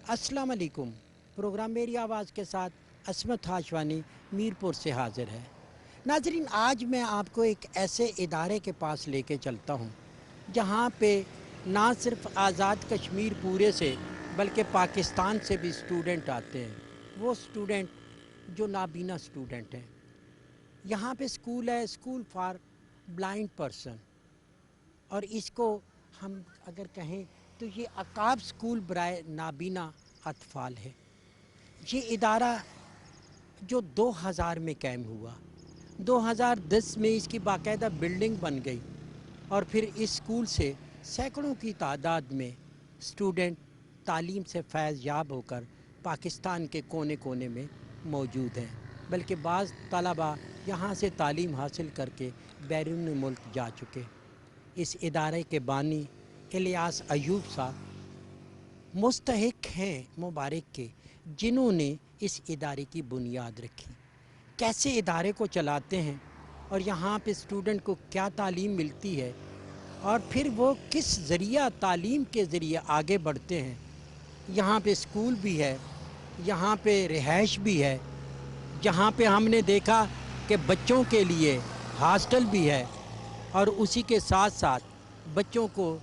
अस्सलाम वालेकुम। प्रोग्राम मेरी आवाज़ के साथ असमत हाशवानी मीरपुर से हाज़िर है। नाज़रीन, आज मैं आपको एक ऐसे इदारे के पास लेके चलता हूँ जहाँ पे ना सिर्फ आज़ाद कश्मीर पूरे से बल्कि पाकिस्तान से भी स्टूडेंट आते हैं। वो स्टूडेंट जो नाबीना स्टूडेंट हैं। यहाँ पे स्कूल है, स्कूल फॉर ब्लाइंड पर्सन, और इसको हम अगर कहें तो ये अकाब स्कूल बराए नाबीना अतफाल है। ये इदारा जो 2000 में कायम हुआ, 2010 में इसकी बाकायदा बिल्डिंग बन गई, और फिर इस स्कूल से सैकड़ों की तादाद में स्टूडेंट तालीम से फैज़ याब होकर पाकिस्तान के कोने कोने में मौजूद हैं। बल्कि बाज़ तलबा यहाँ से तालीम हासिल करके बैरून मुल्क जा चुके। इस इदारे के बानी इलियास अयूब साहब मुस्तहिक हैं मुबारक के, जिन्होंने इस इदारे की बुनियाद रखी। कैसे इदारे को चलाते हैं और यहाँ पे स्टूडेंट को क्या तालीम मिलती है, और फिर वो किस ज़रिया तालीम के ज़रिए आगे बढ़ते हैं। यहाँ पे स्कूल भी है, यहाँ पे रिहाइश भी है, जहाँ पे हमने देखा कि बच्चों के लिए हॉस्टल भी है, और उसी के साथ साथ बच्चों को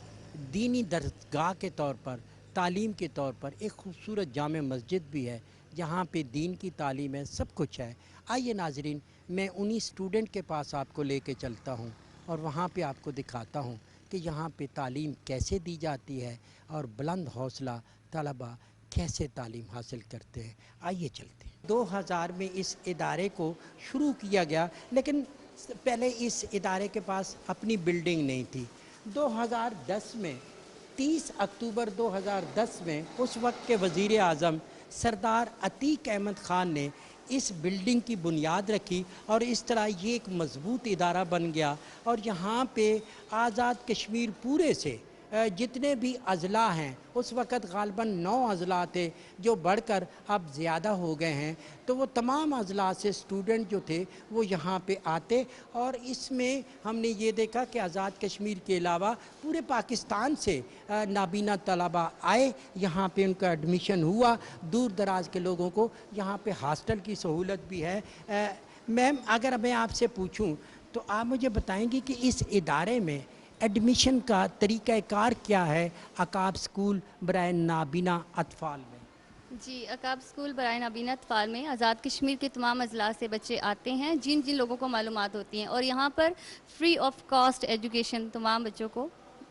दीनी दरगाह के तौर पर, तालीम के तौर पर एक खूबसूरत जामे मस्जिद भी है जहाँ पे दीन की तालीम है, सब कुछ है। आइए नाजरीन, मैं उन्हीं स्टूडेंट के पास आपको लेके चलता हूँ और वहाँ पे आपको दिखाता हूँ कि यहाँ पे तालीम कैसे दी जाती है और बुलंद हौसला तलबा कैसे तालीम हासिल करते हैं। आइए चलते हैं। 2000 में इस इदारे को शुरू किया गया, लेकिन पहले इस इदारे के पास अपनी बिल्डिंग नहीं थी। 2010 में 30 अक्टूबर 2010 में उस वक्त के वज़ीर आज़म सरदार अतीक अहमद ख़ान ने इस बिल्डिंग की बुनियाद रखी, और इस तरह ये एक मज़बूत इदारा बन गया। और यहाँ पे आज़ाद कश्मीर पूरे से जितने भी अज़ला हैं, उस वक़्त ग़ालिबन 9 अज़ला थे जो बढ़कर अब ज़्यादा हो गए हैं, तो वो तमाम अज़ला से स्टूडेंट जो थे वो यहाँ पे आते। और इसमें हमने ये देखा कि आज़ाद कश्मीर के अलावा पूरे पाकिस्तान से नाबीना तलबा आए, यहाँ पे उनका एडमिशन हुआ। दूर दराज के लोगों को यहाँ पे हॉस्टल की सहूलत भी है। मैम, अगर मैं आपसे पूछूँ तो आप मुझे बताएंगी कि इस इदारे में एडमिशन का तरीक़ाकार क्या है अकाब स्कूल बराए नाबीना अतफाल में? जी, अकाब स्कूल बराए नाबीना अतफाल में आज़ाद कश्मीर के तमाम अज़ला से बच्चे आते हैं जिन जिन लोगों को मालूमात होती हैं, और यहाँ पर फ्री ऑफ कॉस्ट एजुकेशन तमाम बच्चों को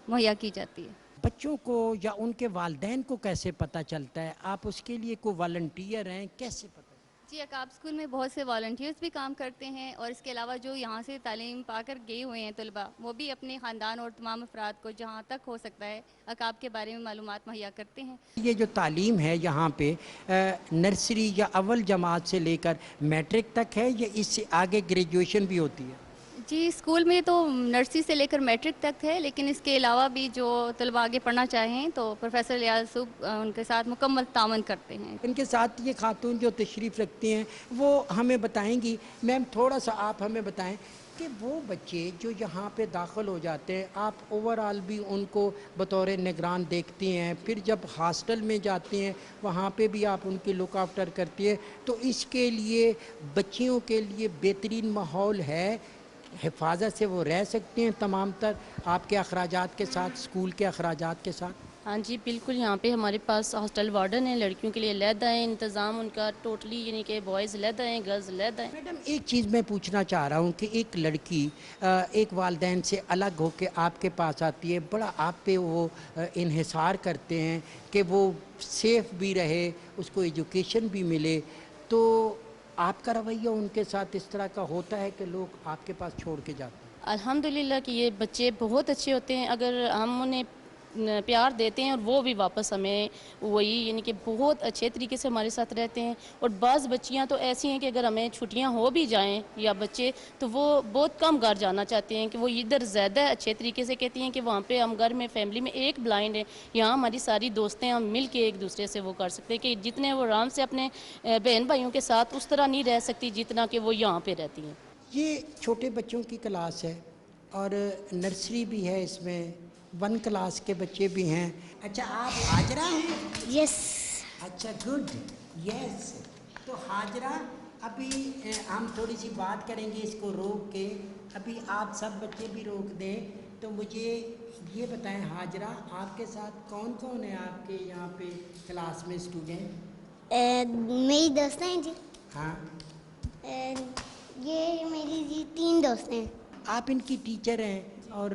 मुहैया की जाती है। बच्चों को या उनके वालिदैन को कैसे पता चलता है? आप उसके लिए कोई वॉलंटियर हैं, कैसे पता? जी, अकाब स्कूल में बहुत से वॉलंटियर्स भी काम करते हैं, और इसके अलावा जो यहाँ से तालीम पाकर गए हुए हैं तलबा, वो भी अपने ख़ानदान और तमाम अफराद को जहाँ तक हो सकता है अकाब के बारे में मालूमात मुहैया करते हैं। ये जो तालीम है यहाँ पे नर्सरी या अव्वल जमात से लेकर मैट्रिक तक है, या इससे आगे ग्रेजुएशन भी होती है? जी, स्कूल में तो नर्सरी से लेकर मैट्रिक तक है, लेकिन इसके अलावा भी जो तलबा आगे पढ़ना चाहें तो प्रोफेसर इलियास उनके साथ मुकम्मल तावन करते हैं। इनके साथ ये खातून जो तशरीफ़ रखती हैं वो हमें बताएंगी। मैम, थोड़ा सा आप हमें बताएं कि वो बच्चे जो यहाँ पे दाखिल हो जाते हैं, आप ओवरऑल भी उनको बतौर निगरान देखती हैं, फिर जब हॉस्टल में जाती हैं वहाँ पे भी आप उनकी लुक आफ्टर करती है, तो इसके लिए बच्चियों के लिए बेहतरीन माहौल है, हिफाजत से वो रह सकते हैं तमाम तर आपके अखराजात के साथ, स्कूल के अखराजात के साथ? हाँ जी, बिल्कुल। यहाँ पे हमारे पास हॉस्टल वार्डन है, लड़कियों के लिए अलहदा है इंतज़ाम उनका टोटली, यानी कि बॉयज़ अलहदा हैं, गर्ल्स अलहदा हैं। मैडम, एक चीज़ मैं पूछना चाह रहा हूँ कि एक लड़की एक वालिदैन से अलग होकर आपके पास आती है, बड़ा आप पे वो इन्हिसार करते हैं कि वो सेफ़ भी रहे, उसको एजुकेशन भी मिले, तो आपका रवैया उनके साथ इस तरह का होता है कि लोग आपके पास छोड़ के जाते हैं? अल्हम्दुलिल्लाह कि ये बच्चे बहुत अच्छे होते हैं, अगर हम उन्हें प्यार देते हैं और वो भी वापस हमें वही, यानी कि बहुत अच्छे तरीके से हमारे साथ रहते हैं। और बाज़ बच्चियां तो ऐसी हैं कि अगर हमें छुट्टियां हो भी जाएं या बच्चे, तो वो बहुत कम घर जाना चाहते हैं, कि वो इधर ज़्यादा अच्छे तरीके से कहती हैं कि वहाँ पे हम घर में फैमिली में एक ब्लाइंड है, यहाँ हमारी सारी दोस्तें हम मिल के एक दूसरे से वो कर सकते हैं, कि जितने वो आराम से अपने बहन भाइयों के साथ उस तरह नहीं रह सकती जितना कि वो यहाँ पर रहती हैं। ये छोटे बच्चों की क्लास है और नर्सरी भी है, इसमें 1 क्लास के बच्चे भी हैं। अच्छा, आप हाजरा हैं? यस। अच्छा, गुड, यस। तो हाजरा, अभी हम थोड़ी सी बात करेंगे इसको रोक के, अभी आप सब बच्चे भी रोक दें। तो मुझे ये बताएं हाजरा, आपके साथ कौन कौन है आपके यहाँ पे क्लास में स्टूडेंट? मेरी दोस्त हैं जी। हाँ, ये मेरी जी 3 दोस्त हैं। आप इनकी टीचर हैं और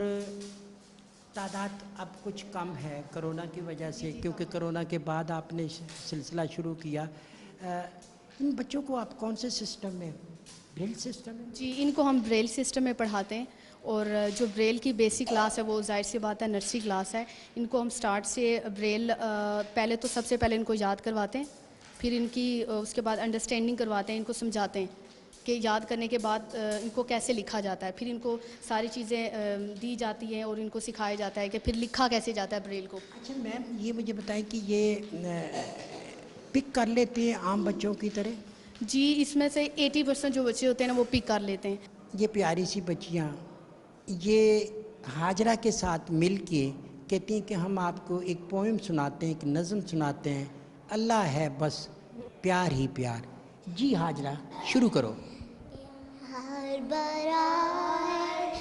तादाद अब कुछ कम है कोरोना की वजह से, क्योंकि कोरोना के बाद आपने सिलसिला शुरू किया। इन बच्चों को आप कौन से सिस्टम में, ब्रेल सिस्टम में? जी, इनको हम ब्रेल सिस्टम में पढ़ाते हैं और जो ब्रेल की बेसिक क्लास है वो जाहिर सी बात है नर्सरी क्लास है। इनको हम स्टार्ट से ब्रेल पहले तो सबसे पहले इनको याद करवाते हैं, फिर इनकी उसके बाद अंडरस्टैंडिंग करवाते हैं, इनको समझाते हैं कि याद करने के बाद इनको कैसे लिखा जाता है, फिर इनको सारी चीज़ें दी जाती हैं और इनको सिखाया जाता है कि फिर लिखा कैसे जाता है ब्रेल को। अच्छा मैम, ये मुझे बताएं कि ये पिक कर लेते हैं आम बच्चों की तरह? जी, इसमें से 80% जो बच्चे होते हैं ना वो पिक कर लेते हैं। ये प्यारी सी बच्चियाँ ये हाजरा के साथ मिल के कहती हैं कि हम आपको एक पोएम सुनाते हैं, एक नज़म सुनाते हैं, अल्लाह है बस प्यार ही प्यार। जी हाजरा, शुरू करो। हर बरार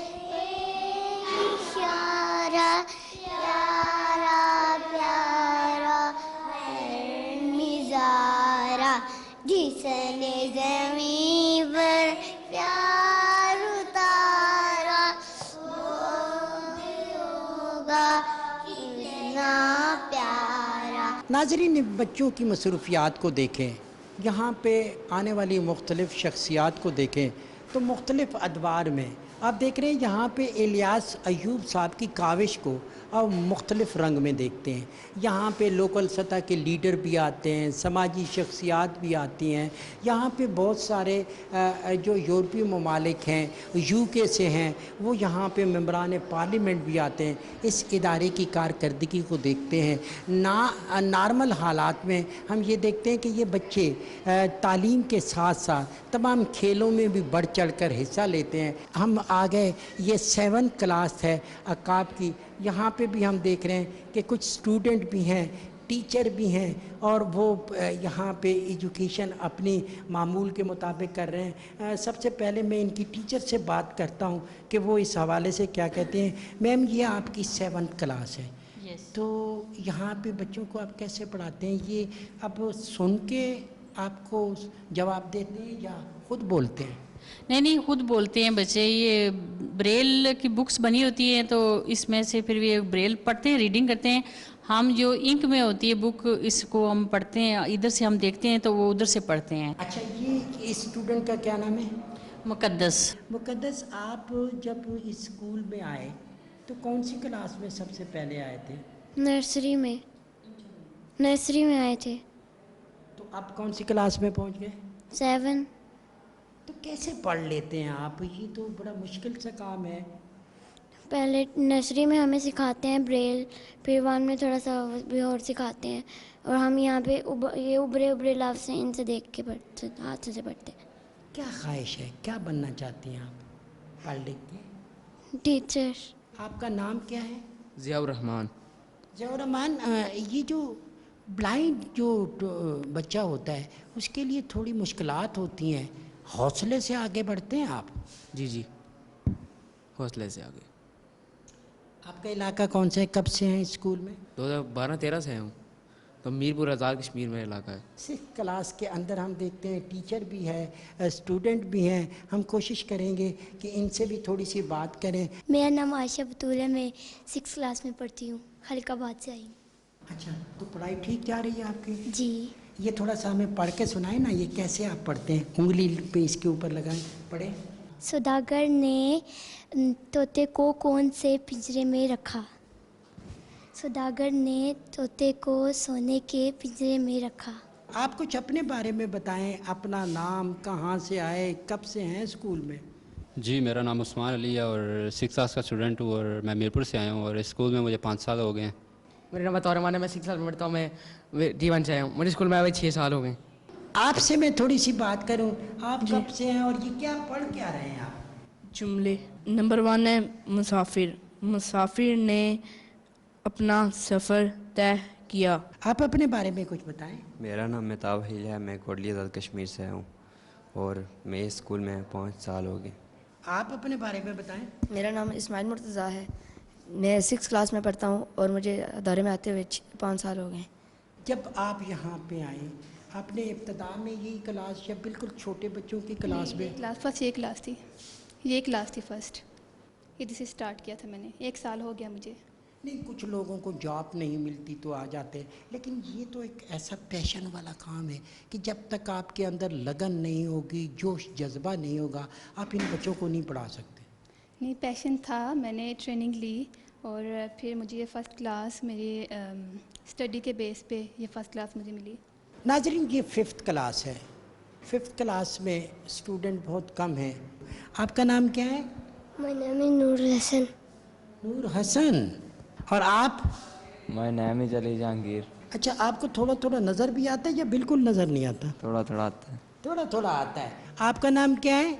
इशारा प्यारा प्यारा हर मिजारा, जिसने ज़मीं पर प्यार उतारा वो भी होगा कितना प्यारा। नाज़रीन, बच्चों की मसरूफियात को देखें, यहाँ पे आने वाली मुख्तलिफ़ शख्सियात को देखें तो मुख्तलिफ़ अदवार में आप देख रहे हैं। यहाँ पे इलियास अयूब साहब की काविश को अब मुख्तलिफ़ रंग में देखते हैं। यहाँ पे लोकल सतह के लीडर भी आते हैं, समाजी शख्सियात भी आती हैं। यहाँ पे बहुत सारे जो यूरोपीय ममालिक हैं, यूके से हैं, वो यहाँ पे मेंबरान पार्लियामेंट भी आते हैं। इस इदारे की कारकर्दगी को देखते हैं। नॉर्मल हालात में हम ये देखते हैं कि ये बच्चे तालीम के साथ साथ तमाम खेलों में भी बढ़ चढ़ कर हिस्सा लेते हैं। हम आ गए, ये 7th क्लास है अकाब की। यहाँ पे भी हम देख रहे हैं कि कुछ स्टूडेंट भी हैं, टीचर भी हैं और वो यहाँ पे एजुकेशन अपनी मामूल के मुताबिक कर रहे हैं। सबसे पहले मैं इनकी टीचर से बात करता हूँ कि वो इस हवाले से क्या कहते हैं। मैम, ये आपकी 7th क्लास है। तो यहाँ पे बच्चों को आप कैसे पढ़ाते हैं? ये अब सुन के आपको जवाब देते हैं या खुद बोलते हैं? नहीं, खुद बोलते हैं बच्चे। ये ब्रेल की बुक्स बनी होती हैं तो इसमें से फिर ये ब्रेल पढ़ते हैं, रीडिंग करते हैं। हम जो इंक में होती है बुक, इसको हम पढ़ते हैं, इधर से हम देखते हैं तो वो उधर से पढ़ते हैं। अच्छा, ये इस स्टूडेंट का क्या नाम है? मुकद्दस। मुकद्दस, आप जब इस स्कूल में आए तो कौन सी क्लास में सबसे पहले आए थे? नर्सरी में आए थे। तो आप कौन सी क्लास में पहुंच गए? 7। तो कैसे पढ़ लेते हैं आप? ये तो बड़ा मुश्किल सा काम है। पहले नर्सरी में हमें सिखाते हैं ब्रेल, फिर 1 में थोड़ा सा भी और सिखाते हैं, और हम यहाँ पे ये उभरे लफ्ज़ हैं, इनसे देख के पढ़ते, हाथ से पढ़ते हैं। क्या ख्वाहिश है, क्या बनना चाहती हैं आप पढ़ लिख के? टीचर। आपका नाम क्या है? ज़ियाउर रहमान। ज़ियाउर रहमान, ये जो ब्लाइंड जो बच्चा होता है उसके लिए थोड़ी मुश्किलात होती हैं, हौसले से आगे बढ़ते हैं आप? जी, हौसले से आगे। आपका इलाका कौन सा है, कब से हैं स्कूल में? 2012-13 से हूँ। तो मीरपुर आज़ाद कश्मीर में इलाका है। 6th क्लास के अंदर हम देखते हैं टीचर भी है, स्टूडेंट भी हैं। हम कोशिश करेंगे कि इनसे भी थोड़ी सी बात करें। मेरा नाम आयशा बतूल है, मैं 6th क्लास में पढ़ती हूँ, खलिकाबाद से आई हूँ। अच्छा, तो पढ़ाई ठीक जा रही है आपकी? जी। ये थोड़ा सा हमें पढ़ के सुनाए ना, ये कैसे आप पढ़ते हैं? उंगली पे इसके ऊपर लगाएं, पढ़े। सौदागर ने तोते को कौन से पिंजरे में रखा? सौदागर ने तोते को सोने के पिंजरे में रखा। आप कुछ अपने बारे में बताएं, अपना नाम, कहाँ से आए, कब से हैं स्कूल में? जी, मेरा नाम उस्मान अली है और 6th क्लास का स्टूडेंट हूँ और मैं मीरपुर से आया हूँ और इस स्कूल में मुझे 5 साल हो गए हैं। मेरा नाम तौरमान है, मैं 6 साल में पढ़ता हूँ, मैं D1 से आया हूँ। मुझे स्कूल में आए 6 साल हो गए। आपसे मैं थोड़ी सी बात करूं, आप कब से हैं और ये क्या पढ़ क्या रहे हैं आप? जुमले। नंबर 1 है मुसाफिर। मुसाफिर ने अपना सफ़र तय किया। आप अपने बारे में कुछ बताएं। मेरा नाम मेहताब हिल है, मैं कोटली आज़ाद कश्मीर से आया हूँ और मैं इस स्कूल में 5 साल हो गए। आप अपने बारे में बताएं। मेरा नाम इस्माइल मुर्तज़ा है, मैं 6 क्लास में पढ़ता हूँ और मुझे अदारे में आते हुए 5 साल हो गए। जब आप यहाँ पे आए, आपने इब्तदा में यही क्लास या बिल्कुल छोटे बच्चों की क्लास में? क्लास फर्स्ट ये क्लास थी फर्स्ट, इधर से स्टार्ट किया था मैंने। 1 साल हो गया मुझे। नहीं, कुछ लोगों को जॉब नहीं मिलती तो आ जाते हैं, लेकिन ये तो एक ऐसा पैशन वाला काम है कि जब तक आपके अंदर लगन नहीं होगी, जोश जज्बा नहीं होगा, आप इन बच्चों को नहीं पढ़ा सकते। नहीं, पैशन था, मैंने ट्रेनिंग ली और फिर मुझे ये फ़र्स्ट क्लास मेरी स्टडी के बेस पे ये फ़र्स्ट क्लास मुझे मिली। नाज़रीन, ये 5th क्लास है। 5th क्लास में स्टूडेंट बहुत कम हैं। आपका नाम क्या है? मेरा नाम है नूर हसन। नूर हसन। और आप? मेरा नाम है जली जहांगीर। अच्छा, आपको थोड़ा थोड़ा नज़र भी आता है या बिल्कुल नज़र नहीं आता? थोड़ा थोड़ा आता है। थोड़ा थोड़ा आता है। आपका नाम क्या है?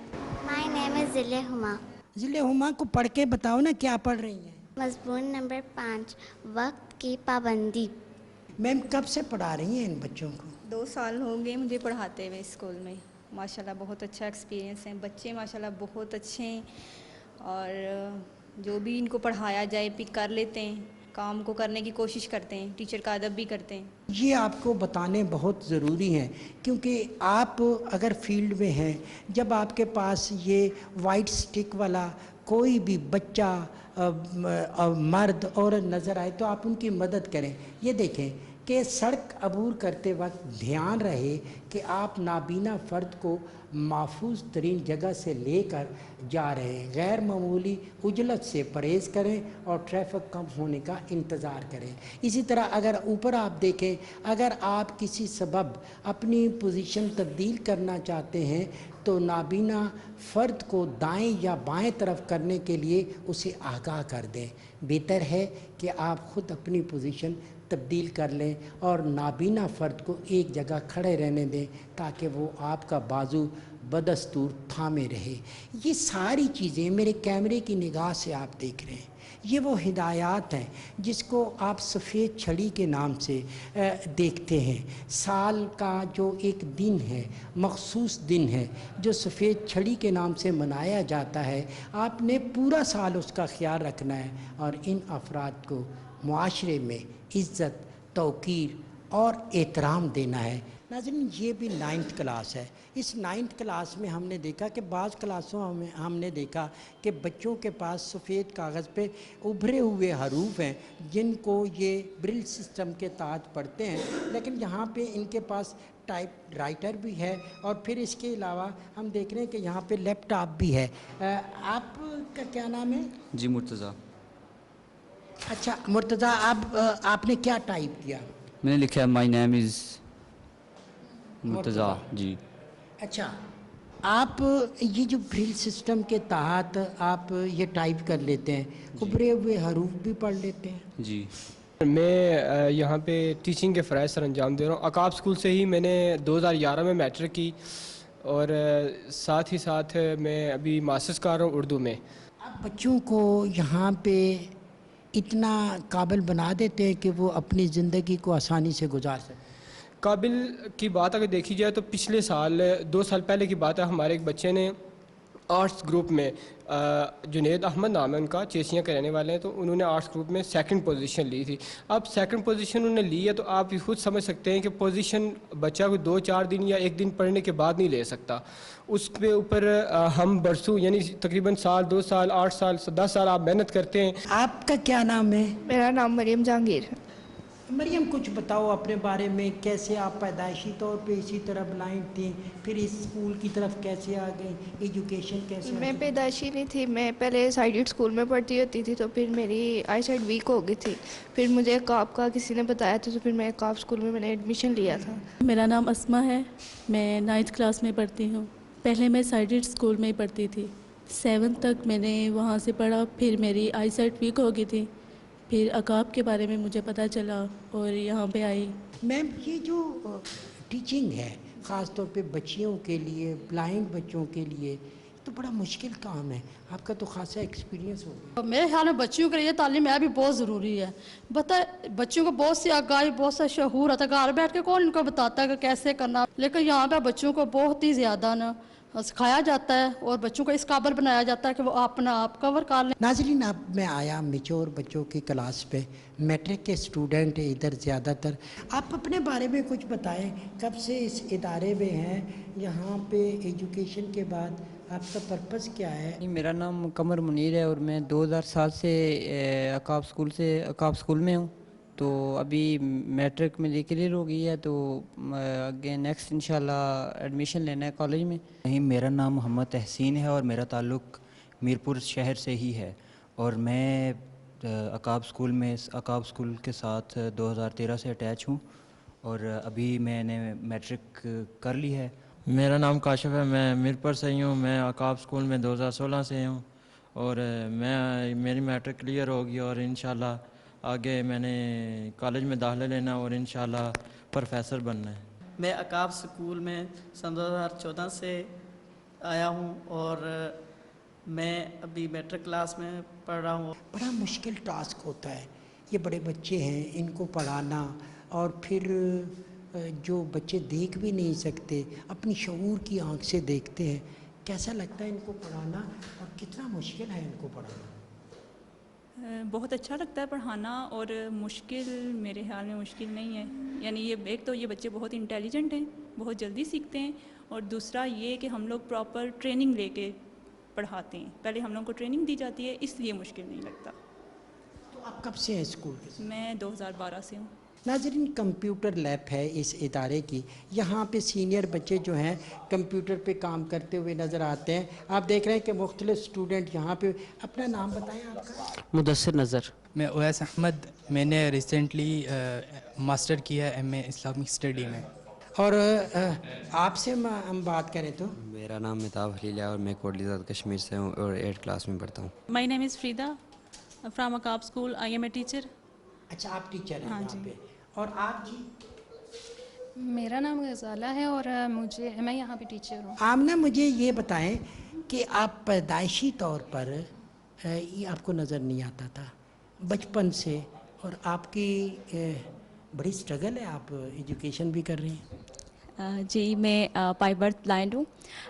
माय नेम इज़ ज़िले हुमा। ज़िले हुमा को पढ़ के बताओ ना, क्या पढ़ रही हैं? मज़मून नंबर 5, वक्त की पाबंदी। मैम, कब से पढ़ा रही हैं इन बच्चों को? 2 साल हो गए मुझे पढ़ाते हुए स्कूल में। माशाल्लाह बहुत अच्छा एक्सपीरियंस है, बच्चे माशाल्लाह बहुत अच्छे हैं और जो भी इनको पढ़ाया जाए पिक कर लेते हैं, काम को करने की कोशिश करते हैं, टीचर का अदब भी करते हैं। ये आपको बताने बहुत ज़रूरी हैं, क्योंकि आप अगर फील्ड में हैं, जब आपके पास ये वाइट स्टिक वाला कोई भी बच्चा मर्द औरत नज़र आए तो आप उनकी मदद करें। ये देखें कि सड़क अबूर करते वक्त ध्यान रहे कि आप नाबीना फ़र्द को महफूज तरीन जगह से लेकर जा रहे हैं। गैर मामूली उजलत से परहेज़ करें और ट्रैफिक कम होने का इंतज़ार करें। इसी तरह अगर ऊपर आप देखें, अगर आप किसी सबब अपनी पोजीशन तब्दील करना चाहते हैं तो नाबीना फ़र्द को दाएं या बाएं तरफ करने के लिए उसे आगाह कर दें। बेहतर है कि आप ख़ुद अपनी पोजीशन तब्दील कर लें और नाबीना फ़र्द को एक जगह खड़े रहने दें ताकि वो आपका बाजू बदस्तूर थामे रहे। ये सारी चीज़ें मेरे कैमरे की निगाह से आप देख रहे हैं, ये वो हिदायत हैं जिसको आप सफ़ेद छड़ी के नाम से देखते हैं। साल का जो एक दिन है, मखसूस दिन है, जो सफ़ेद छड़ी के नाम से मनाया जाता है, आपने पूरा साल उसका ख्याल रखना है और इन अफराद को मुआशरे में इज़्ज़त, तौक़ीर और एहतराम देना है। नाज़रीन, ये भी 9th क्लास है। इस 9th क्लास में हमने देखा कि बाज़ क्लासों में हमने देखा कि बच्चों के पास सफ़ेद कागज़ पे उभरे हुए हरूफ हैं जिनको ये ब्रिल सिस्टम के तहत पढ़ते हैं, लेकिन यहाँ पे इनके पास टाइप राइटर भी है और फिर इसके अलावा हम देख रहे हैं कि यहाँ पे लैपटॉप भी है। आपका क्या नाम है? जी, मुर्तज़ा। अच्छा मुर्तज़ा, आपने क्या टाइप किया? मैंने लिखा है माय नेम इज़ मुर्तज़ा। जी। अच्छा, आप ये जो ब्रेल सिस्टम के तहत आप ये टाइप कर लेते हैं, उभरे हुए हरूफ भी पढ़ लेते हैं? जी। मैं यहाँ पे टीचिंग के फ़राइज़ सर अंजाम दे रहा हूँ। अकाब स्कूल से ही मैंने 2011 में मैट्रिक की और साथ ही साथ मैं अभी मास्टर्स कर रहा हूँ उर्दू में। आप बच्चों को यहाँ पे इतना काबिल बना देते हैं कि वो अपनी ज़िंदगी को आसानी से गुजार सकें? काबिल की बात अगर देखी जाए तो पिछले साल 2 साल पहले की बात है, हमारे एक बच्चे ने आर्ट्स ग्रुप में, जुनेद अहमद नाम है उनका, चेसियाँ के रहने वाले हैं, तो उन्होंने आर्ट्स ग्रुप में 2nd पोजीशन ली थी। अब 2nd पोजीशन उन्होंने ली है तो आप खुद समझ सकते हैं कि पोजीशन बच्चा कोई 2-4 दिन या 1 दिन पढ़ने के बाद नहीं ले सकता। उसके ऊपर हम बरसों यानी तकरीबन साल, 2 साल, 8 साल, 10 साल आप मेहनत करते हैं। आपका क्या नाम है? मेरा नाम मरियम जहांगीर। मरियम, कुछ बताओ अपने बारे में, कैसे आप पैदाइशी तौर पे इसी तरह ब्लाइंड थी, फिर इस स्कूल की तरफ कैसे आ गई, एजुकेशन कैसे? मैं पैदाइशी नहीं थी, मैं पहले साइडेड स्कूल में पढ़ती होती थी तो फिर मेरी आई साइड वीक हो गई थी, फिर मुझे काब का किसी ने बताया था तो फिर मैं काब स्कूल में मैंने एडमिशन लिया था। मेरा नाम अस्मा है, मैं 9th क्लास में पढ़ती हूँ। पहले मैं साइडेड स्कूल में ही पढ़ती थी, 7th तक मैंने वहाँ से पढ़ा, फिर मेरी आई साइड वीक हो गई थी, फिर अकाब के बारे में मुझे पता चला और यहाँ पे आई। मैम, ये जो टीचिंग है ख़ास तौर पे बच्चियों के लिए, ब्लाइंड बच्चों के लिए, तो बड़ा मुश्किल काम है, आपका तो खासा एक्सपीरियंस हो गया। मेरे ख्याल में बच्चियों के लिए तालीम है भी बहुत ज़रूरी है। बच्चों को बहुत सी आगाही, बहुत सा शऊर आता है, घर बैठ के कौन इनको बताता है कि कैसे करना, लेकिन यहाँ पे बच्चों को बहुत ही ज़्यादा ना सिखाया जाता है और बच्चों को इस काबिल बनाया जाता है कि वो अपना आप कवर कर लें। नाज़रीन, अब मैं आया मेच्योर बच्चों की क्लास पे, मैट्रिक के स्टूडेंट इधर ज़्यादातर। आप अपने बारे में कुछ बताएं, कब से इस इदारे में हैं, यहाँ पे एजुकेशन के बाद आपका पर्पस क्या है? मेरा नाम कमर मुनीर है और मैं 2007 से अकाब स्कूल में हूँ। तो अभी मैट्रिक मेरी क्लियर हो गई है, तो आगे नेक्स्ट इंशाल्लाह एडमिशन लेना है कॉलेज में। नहीं, मेरा नाम मोहम्मद तहसीन है और मेरा ताल्लुक़ मीरपुर शहर से ही है और मैं अकाब स्कूल के साथ 2013 से अटैच हूँ और अभी मैंने मैट्रिक कर ली है। मेरा नाम काशिफ है, मैं मीरपुर से ही हूँ। मैं अकाब स्कूल में 2016 से हूँ और मेरी मैट्रिक क्लियर होगी और इंशाल्लाह आगे मैंने कॉलेज में दाखिला लेना और इंशाल्लाह प्रोफेसर बनना है। मैं अकाब स्कूल में सन 2014 से आया हूँ और मैं अभी मैट्रिक क्लास में पढ़ रहा हूँ। बड़ा मुश्किल टास्क होता है, ये बड़े बच्चे हैं, इनको पढ़ाना, और फिर जो बच्चे देख भी नहीं सकते, अपनी शऊर की आंख से देखते हैं, कैसा लगता है इनको पढ़ाना और कितना मुश्किल है इनको पढ़ाना? बहुत अच्छा लगता है पढ़ाना और मुश्किल मेरे ख्याल में मुश्किल नहीं है। यानी ये एक तो ये बच्चे बहुत इंटेलिजेंट हैं, बहुत जल्दी सीखते हैं, और दूसरा ये कि हम लोग प्रॉपर ट्रेनिंग लेके पढ़ाते हैं। पहले हम लोग को ट्रेनिंग दी जाती है, इसलिए मुश्किल नहीं लगता। तो आप कब से हैं स्कूल के? मैं 2012 से हूँ। नाज़रीन, कंप्यूटर लैब है इस इदारे की, यहाँ पे सीनियर बच्चे जो हैं कंप्यूटर पे काम करते हुए नज़र आते हैं। आप देख रहे हैं कि मुख्तलिफ स्टूडेंट यहाँ पे। अपना नाम बताएं आपका। मुदस्सिर नज़र। मैं ओवैस अहमद, मैंने रिसेंटली मास्टर किया है एमए इस्लामिक स्टडी में। और आपसे हम बात करें तो मेरा नाम मिताब हलील है और मैं कोटली आज़ाद कश्मीर से हूँ और 8th क्लास में पढ़ता हूँ। My name is Frida from Aqab school, I am a teacher. अच्छा, आप टीचर हैं? हाँ यहाँ जी। पे। और आप जी? मेरा नाम गज़ाला है और मैं यहाँ पे टीचर हूँ। आमना, मुझे ये बताएं कि आप पैदाइशी तौर पर ये आपको नज़र नहीं आता था बचपन से, और आपकी बड़ी स्ट्रगल है, आप एजुकेशन भी कर रही हैं। जी, मैं बाय बर्थ ब्लाइंड हूँ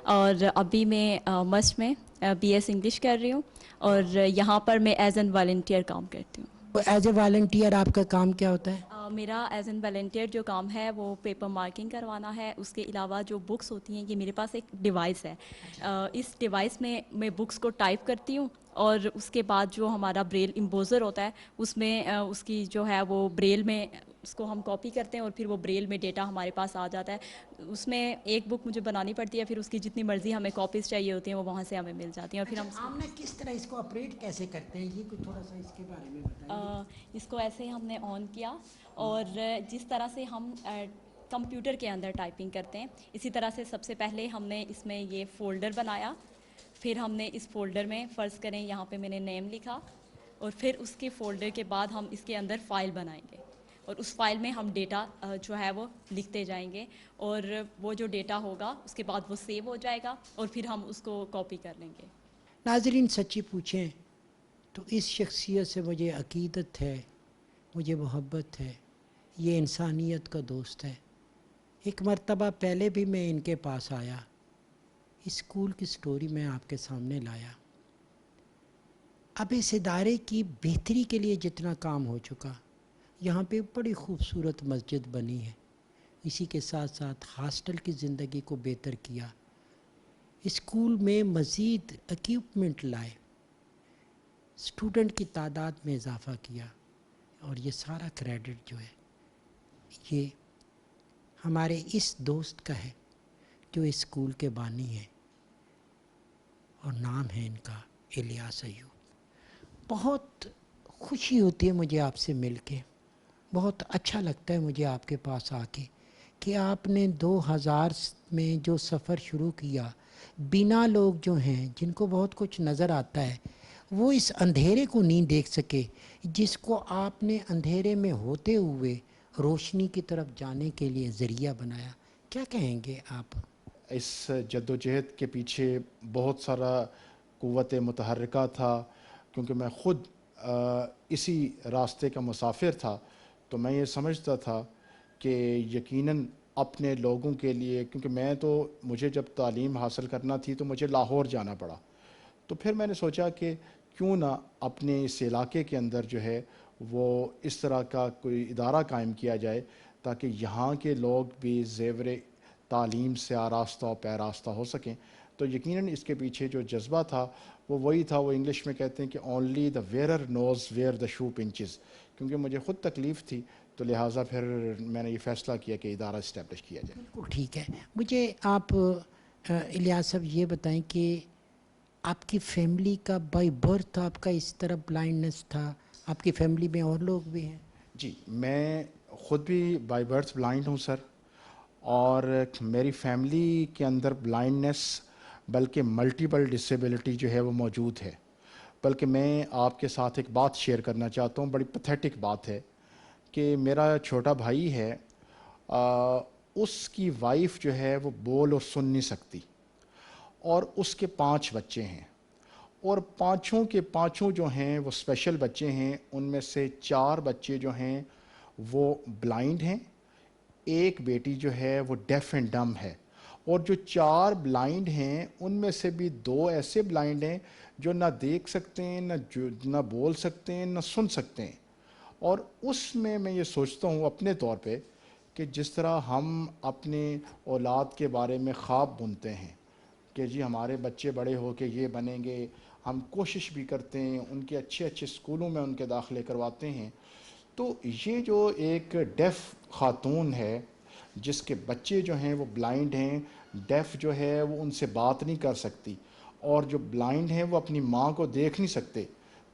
और अभी मैं मस्ट में BS इंग्लिश कर रही हूँ और यहाँ पर मैं एज एन वॉलंटियर काम करती हूँ। तो एज ए वॉलंटियर आपका काम क्या होता है? मेरा एज एन वॉलंटियर जो काम है वो पेपर मार्किंग करवाना है। उसके अलावा जो बुक्स होती हैं, ये मेरे पास एक डिवाइस है, इस डिवाइस में मैं बुक्स को टाइप करती हूँ और उसके बाद जो हमारा ब्रेल इम्पोज़र होता है उसमें उसकी जो है वो ब्रेल में उसको हम कॉपी करते हैं और फिर वो ब्रेल में डेटा हमारे पास आ जाता है। उसमें एक बुक मुझे बनानी पड़ती है, फिर उसकी जितनी मर्ज़ी हमें कॉपीज़ चाहिए होती हैं वो वहाँ से हमें मिल जाती हैं। और फिर हमने किस तरह इसको ऑपरेट कैसे करते हैं, ये कुछ थोड़ा सा इसके बारे में बताइए। इसको ऐसे हमने ऑन किया और जिस तरह से हम कंप्यूटर के अंदर टाइपिंग करते हैं, इसी तरह से सबसे पहले हमने इसमें ये फ़ोल्डर बनाया। फिर हमने इस फ़ोल्डर में फ़र्ज़ करें यहाँ पे मैंने नेम लिखा और फिर उसके फ़ोल्डर के बाद हम इसके अंदर फ़ाइल बनाएंगे और उस फाइल में हम डेटा जो है वो लिखते जाएंगे और वो जो डेटा होगा उसके बाद वो सेव हो जाएगा और फिर हम उसको कॉपी कर लेंगे। नाज़रीन, सच्ची पूछें तो इस शख्सियत से मुझे अकीदत है, मुझे मोहब्बत है, ये इंसानियत का दोस्त है। एक मर्तबा पहले भी मैं इनके पास आया, इस स्कूल की स्टोरी मैं आपके सामने लाया। अब इस इदारे की बेहतरी के लिए जितना काम हो चुका, यहाँ पे बड़ी खूबसूरत मस्जिद बनी है, इसी के साथ साथ हॉस्टल की ज़िंदगी को बेहतर किया, स्कूल में मज़ीद इक्विपमेंट लाए, स्टूडेंट की तादाद में इजाफ़ा किया, और ये सारा क्रेडिट जो है ये हमारे इस दोस्त का है जो इस स्कूल के बानी हैं, और नाम है इनका इलियास अय्यूब। बहुत खुशी होती है मुझे आपसे मिलके, बहुत अच्छा लगता है मुझे आपके पास आके कि आपने 2000 में जो सफ़र शुरू किया, बिना लोग जो हैं जिनको बहुत कुछ नज़र आता है वो इस अंधेरे को नहीं देख सके, जिसको आपने अंधेरे में होते हुए रोशनी की तरफ जाने के लिए ज़रिया बनाया। क्या कहेंगे आप? اس جدوجہد کے پیچھے بہت سارا قوت متحرکہ تھا، کیونکہ میں خود اسی راستے کا مسافر تھا، تو میں یہ سمجھتا تھا کہ یقیناً اپنے لوگوں کے لیے، کیونکہ مجھے جب تعلیم حاصل کرنا تھی تو مجھے لاہور جانا پڑا، تو پھر میں نے سوچا کہ کیوں نہ اپنے اس علاقے کے اندر جو ہے وہ اس طرح کا کوئی ادارہ قائم کیا جائے تاکہ یہاں کے لوگ بھی زیور تعلیم سے آراستہ و پیراستہ ہو سکیں۔ تو یقیناً اس کے پیچھے جو جذبہ تھا وہ وہی تھا، وہ انگلش میں کہتے ہیں کہ only the wearer knows where the shoe pinches, کیونکہ مجھے خود تکلیف تھی، تو لہٰذا پھر میں نے یہ فیصلہ کیا کہ ادارہ اسٹیبلش کیا جائے۔ بالکل ٹھیک ہے۔ مجھے آپ الیاس صاحب یہ بتائیں کہ آپ کی فیملی کا بائی برتھ آپ کا اس طرح بلائنڈنس تھا؟ آپ کی فیملی میں اور لوگ بھی ہیں؟ جی، میں خود بھی بائی برتھ بلائنڈ ہوں سر، اور میری فیملی کے اندر بلائنڈنس بلکہ ملٹیپل ڈسیبلٹی جو ہے وہ موجود ہے۔ بلکہ میں آپ کے ساتھ ایک بات شیئر کرنا چاہتا ہوں، بڑی پتھیٹک بات ہے کہ میرا چھوٹا بھائی ہے، اس کی وائف جو ہے وہ بول اور سن نہیں سکتی، اور اس کے 5 بچے ہیں، اور پانچوں کے پانچوں جو ہیں وہ اسپیشل بچے ہیں۔ ان میں سے 4 بچے جو ہیں وہ بلائنڈ ہیں، ایک بیٹی جو ہے وہ ڈیف اینڈ ڈم ہے، اور جو 4 بلائنڈ ہیں ان میں سے بھی 2 ایسے بلائنڈ ہیں جو نہ دیکھ سکتے ہیں، نہ بول سکتے ہیں، نہ سن سکتے ہیں۔ اور اس میں یہ سوچتا ہوں اپنے طور پہ کہ جس طرح ہم اپنے اولاد کے بارے میں خواب بنتے ہیں کہ جی ہمارے بچے بڑے ہو کے یہ بنیں گے، ہم کوشش بھی کرتے ہیں، ان کے اچھے اچھے اسکولوں میں ان کے داخلے کرواتے ہیں، تو یہ جو ایک ڈیف خاتون ہے جس کے بچے جو ہیں وہ بلائنڈ ہیں، ڈیف جو ہے وہ ان سے بات نہیں کر سکتی، اور جو بلائنڈ ہیں وہ اپنی ماں کو دیکھ نہیں سکتے،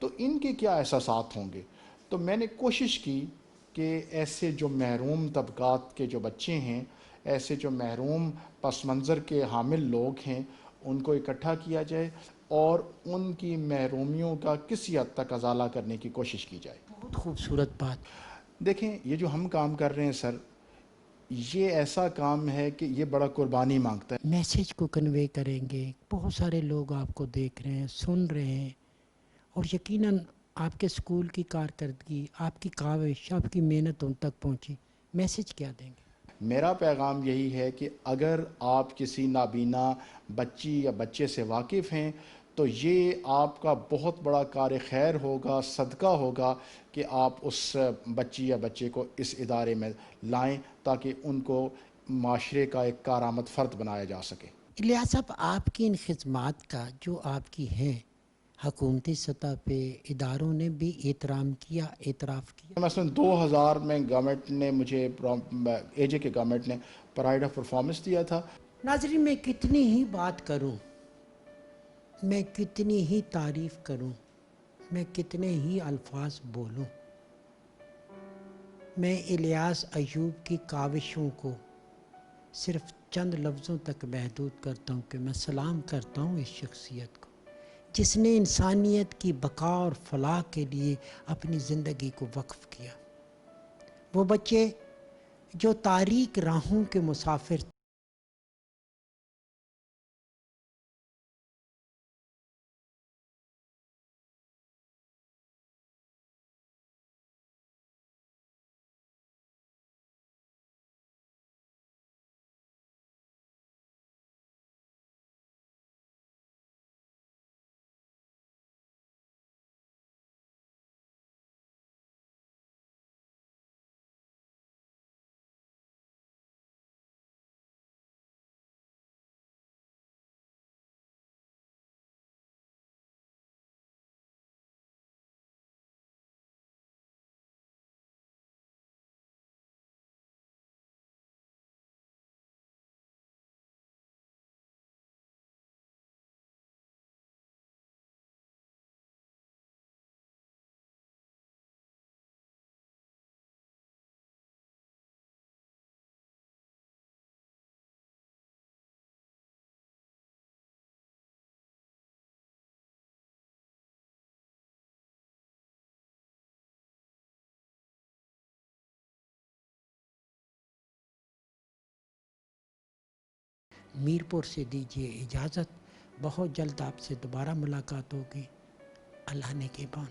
تو ان کے کیا احساسات ہوں گے؟ تو میں نے کوشش کی کہ ایسے جو محروم طبقات کے جو بچے ہیں، ایسے جو محروم پس منظر کے حامل لوگ ہیں، ان کو اکٹھا کیا جائے اور ان کی محرومیوں کا کسی حد تک ازالہ کرنے کی کوشش کی جائے۔ بہت خوبصورت بات۔ دیکھیں، یہ جو ہم کام کر رہے ہیں سر، یہ ایسا کام ہے کہ یہ بڑا قربانی مانگتا ہے۔ میسیج کو کنوے کریں گے، بہت سارے لوگ آپ کو دیکھ رہے ہیں، سن رہے ہیں، اور یقیناً آپ کے اسکول کی کارکردگی، آپ کی کاوش، آپ کی محنت ان تک پہنچی، میسیج کیا دیں گے؟ میرا پیغام یہی ہے کہ اگر آپ کسی نابینا بچی یا بچے سے واقف ہیں تو یہ آپ کا بہت بڑا کار خیر ہوگا، صدقہ ہوگا کہ آپ اس بچی یا بچے کو اس ادارے میں لائیں تاکہ ان کو معاشرے کا ایک کارآمد فرد بنایا جا سکے۔ الیاس صاحب، آپ کی ان خدمات کا جو آپ کی ہیں حکومتی سطح پہ اداروں نے بھی احترام کیا، اعتراف کیا؟ مثلا 2000 میں گورنمنٹ نے مجھے اے جے کے گورنمنٹ نے پرائڈ آف پرفارمنس دیا تھا۔ ناظرین، میں کتنی ہی بات کروں، میں کتنی ہی تعریف کروں، میں کتنے ہی الفاظ بولوں، میں الیاس ایوب کی کاوشوں کو صرف چند لفظوں تک محدود کرتا ہوں کہ میں سلام کرتا ہوں اس شخصیت کو جس نے انسانیت کی بقا اور فلاح کے لیے اپنی زندگی کو وقف کیا۔ وہ بچے جو تاریک راہوں کے مسافر मीरपुर से दीजिए इजाज़त। बहुत जल्द आपसे दोबारा मुलाकात होगी। अल्लाह ने के बान।